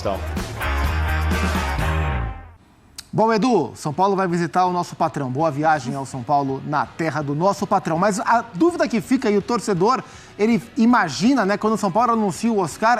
questão. Bom, Edu, São Paulo vai visitar o nosso patrão. Boa viagem ao São Paulo, na terra do nosso patrão. Mas a dúvida que fica, e o torcedor, ele imagina, né, quando o São Paulo anuncia o Oscar,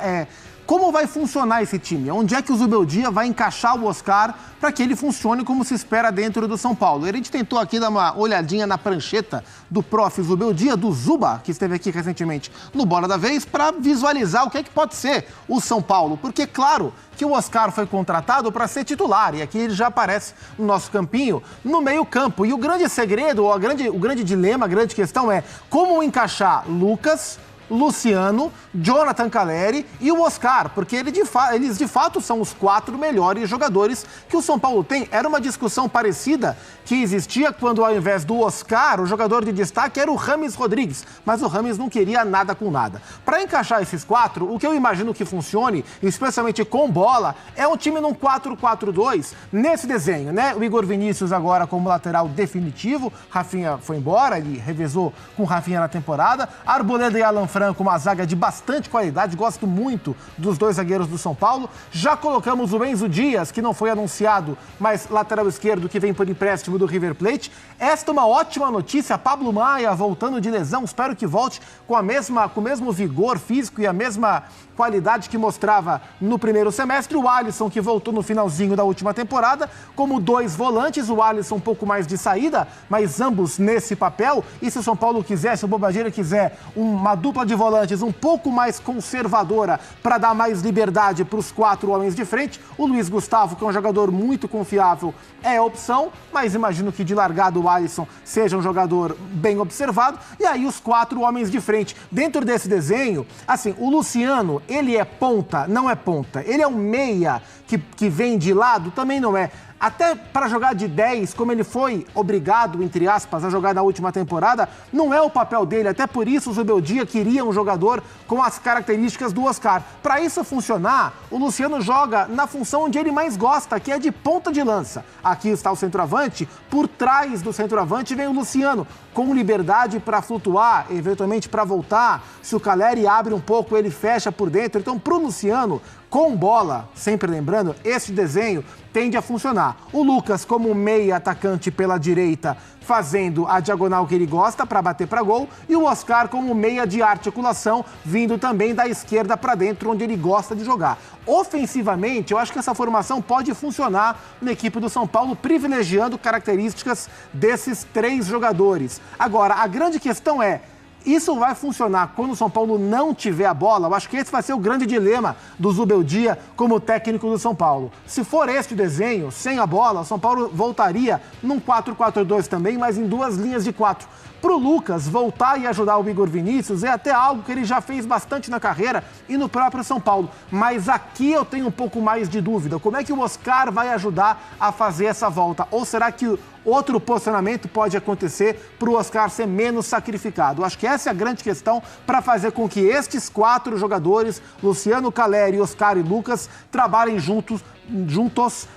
como vai funcionar esse time? Onde é que o Zubeldia vai encaixar o Oscar para que ele funcione como se espera dentro do São Paulo? A gente tentou aqui dar uma olhadinha na prancheta do prof. Zubeldia, do Zuba, que esteve aqui recentemente no Bola da Vez, para visualizar o que é que pode ser o São Paulo. Porque, claro, que o Oscar foi contratado para ser titular, e aqui ele já aparece no nosso campinho, no meio-campo. E o grande segredo, o grande dilema, a grande questão é como encaixar Lucas, Luciano, Jonathan Calleri e o Oscar, porque eles de fato são os 4 melhores jogadores que o São Paulo tem. Era uma discussão parecida que existia quando, ao invés do Oscar, o jogador de destaque era o Rames Rodrigues, mas o Rames não queria nada com nada. Para encaixar esses 4, o que eu imagino que funcione, especialmente com bola, é um time num 4-4-2 nesse desenho, né? O Igor Vinícius agora como lateral definitivo, Rafinha foi embora, ele revezou com Rafinha na temporada, Arboleda e Alan Franco, uma zaga de bastante qualidade, gosto muito dos 2 zagueiros do São Paulo. Já colocamos o Enzo Dias, que não foi anunciado, mas lateral esquerdo que vem por empréstimo do River Plate. Esta é uma ótima notícia, Pablo Maia voltando de lesão, espero que volte com o mesmo vigor físico e a mesma qualidade que mostrava no primeiro semestre. O Alisson, que voltou no finalzinho da última temporada, como 2 volantes, o Alisson um pouco mais de saída, mas ambos nesse papel. E se o São Paulo quiser, se o Bobageira quiser uma dupla de volantes um pouco mais conservadora para dar mais liberdade para os 4 homens de frente, o Luiz Gustavo, que é um jogador muito confiável, é a opção, mas imagino que de largada o Alisson seja um jogador bem observado. E aí os 4 homens de frente. Dentro desse desenho, assim, o Luciano, ele é ponta? Não é ponta. Ele é um meia que vem de lado? Também não é. Até para jogar de 10, como ele foi obrigado, entre aspas, a jogar na última temporada, não é o papel dele. Até por isso o Zubeldia queria um jogador com as características do Oscar. Para isso funcionar, o Luciano joga na função onde ele mais gosta, que é de ponta de lança. Aqui está o centroavante, por trás do centroavante vem o Luciano, com liberdade para flutuar, eventualmente para voltar. Se o Calleri abre um pouco, ele fecha por dentro. Então, para o Luciano, com bola, sempre lembrando, esse desenho tende a funcionar. O Lucas como meia atacante pela direita, fazendo a diagonal que ele gosta para bater para gol, e o Oscar como meia de articulação, vindo também da esquerda para dentro, onde ele gosta de jogar. Ofensivamente, eu acho que essa formação pode funcionar na equipe do São Paulo, privilegiando características desses 3 jogadores. Agora, a grande questão é, isso vai funcionar quando o São Paulo não tiver a bola? Eu acho que esse vai ser o grande dilema do Zubeldia como técnico do São Paulo. Se for este desenho, sem a bola, o São Paulo voltaria num 4-4-2 também, mas em 2 linhas de 4. Para o Lucas voltar e ajudar o Igor Vinícius é até algo que ele já fez bastante na carreira e no próprio São Paulo. Mas aqui eu tenho um pouco mais de dúvida. Como é que o Oscar vai ajudar a fazer essa volta? Ou será que outro posicionamento pode acontecer para o Oscar ser menos sacrificado? Acho que essa é a grande questão para fazer com que estes 4 jogadores, Luciano, Calleri, Oscar e Lucas, trabalhem juntos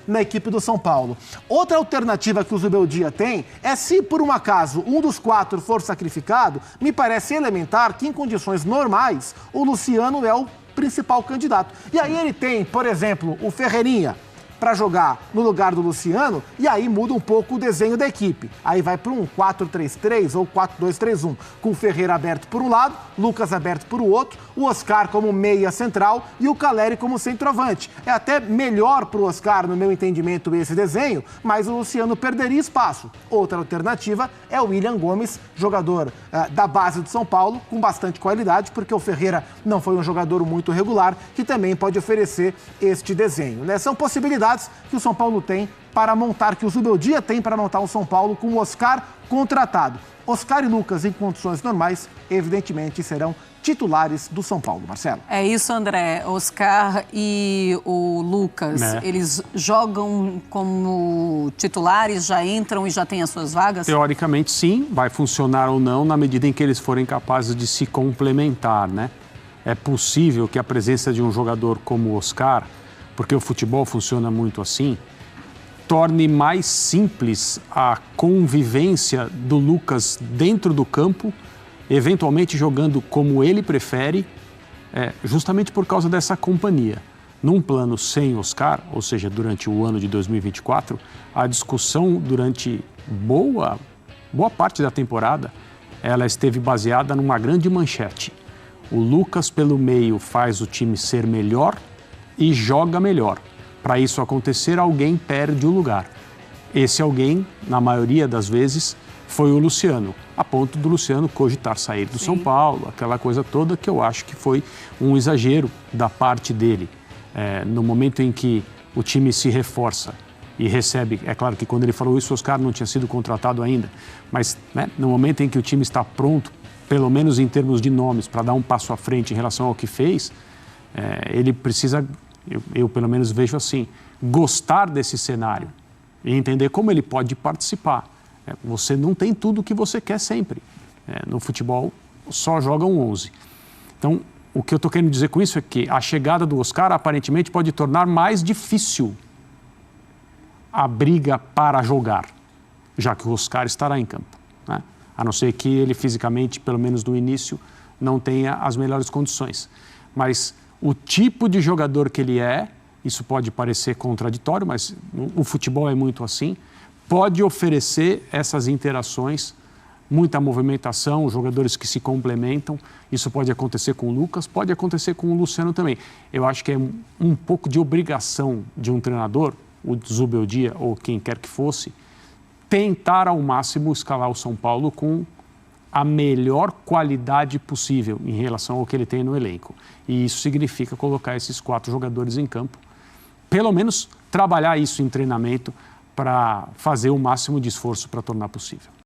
na equipe do São Paulo. Outra alternativa que o Zubeldia tem é, se por um acaso um dos 4 for sacrificado, me parece elementar que em condições normais o Luciano é o principal candidato. E aí ele tem, por exemplo, o Ferreirinha para jogar no lugar do Luciano, e aí muda um pouco o desenho da equipe. Aí vai para um 4-3-3 ou 4-2-3-1, com o Ferreira aberto por um lado, Lucas aberto por o outro, o Oscar como meia central e o Calleri como centroavante. É até melhor para o Oscar, no meu entendimento, esse desenho, mas o Luciano perderia espaço. Outra alternativa é o William Gomes, jogador da base do São Paulo, com bastante qualidade, porque o Ferreira não foi um jogador muito regular, que também pode oferecer este desenho, né? São possibilidades que o São Paulo tem para montar, que o Zubeldia tem para montar o São Paulo com o Oscar contratado. Oscar e Lucas, em condições normais, evidentemente serão titulares do São Paulo. Marcelo. É isso, André. Oscar e o Lucas, eles jogam como titulares, já entram e já têm as suas vagas? Teoricamente, sim. Vai funcionar ou não na medida em que eles forem capazes de se complementar, né? É possível que a presença de um jogador como o Oscar, porque o futebol funciona muito assim, torne mais simples a convivência do Lucas dentro do campo, eventualmente jogando como ele prefere, justamente por causa dessa companhia. Num plano sem Oscar, ou seja, durante o ano de 2024, a discussão durante boa parte da temporada, ela esteve baseada numa grande manchete. O Lucas, pelo meio, faz o time ser melhor e joga melhor. Para isso acontecer, alguém perde o lugar. Esse alguém, na maioria das vezes, foi o Luciano, a ponto do Luciano cogitar sair do São Paulo, aquela coisa toda que eu acho que foi um exagero da parte dele. No momento em que o time se reforça e recebe, é claro que quando ele falou isso, o Oscar não tinha sido contratado ainda, mas no momento em que o time está pronto, pelo menos em termos de nomes, para dar um passo à frente em relação ao que fez, ele precisa, eu pelo menos vejo assim, gostar desse cenário e entender como ele pode participar. Você não tem tudo o que você quer sempre. No futebol só jogam 11. Então, o que eu estou querendo dizer com isso é que a chegada do Oscar aparentemente pode tornar mais difícil a briga para jogar, já que o Oscar estará em campo, né? A não ser que ele fisicamente, pelo menos no início, não tenha as melhores condições. Mas o tipo de jogador que ele é, isso pode parecer contraditório, mas o futebol é muito assim, pode oferecer essas interações, muita movimentação, jogadores que se complementam. Isso pode acontecer com o Lucas, pode acontecer com o Luciano também. Eu acho que é um pouco de obrigação de um treinador, o Zubeldia ou quem quer que fosse, tentar ao máximo escalar o São Paulo com a melhor qualidade possível em relação ao que ele tem no elenco. E isso significa colocar esses 4 jogadores em campo, pelo menos trabalhar isso em treinamento para fazer o máximo de esforço para tornar possível.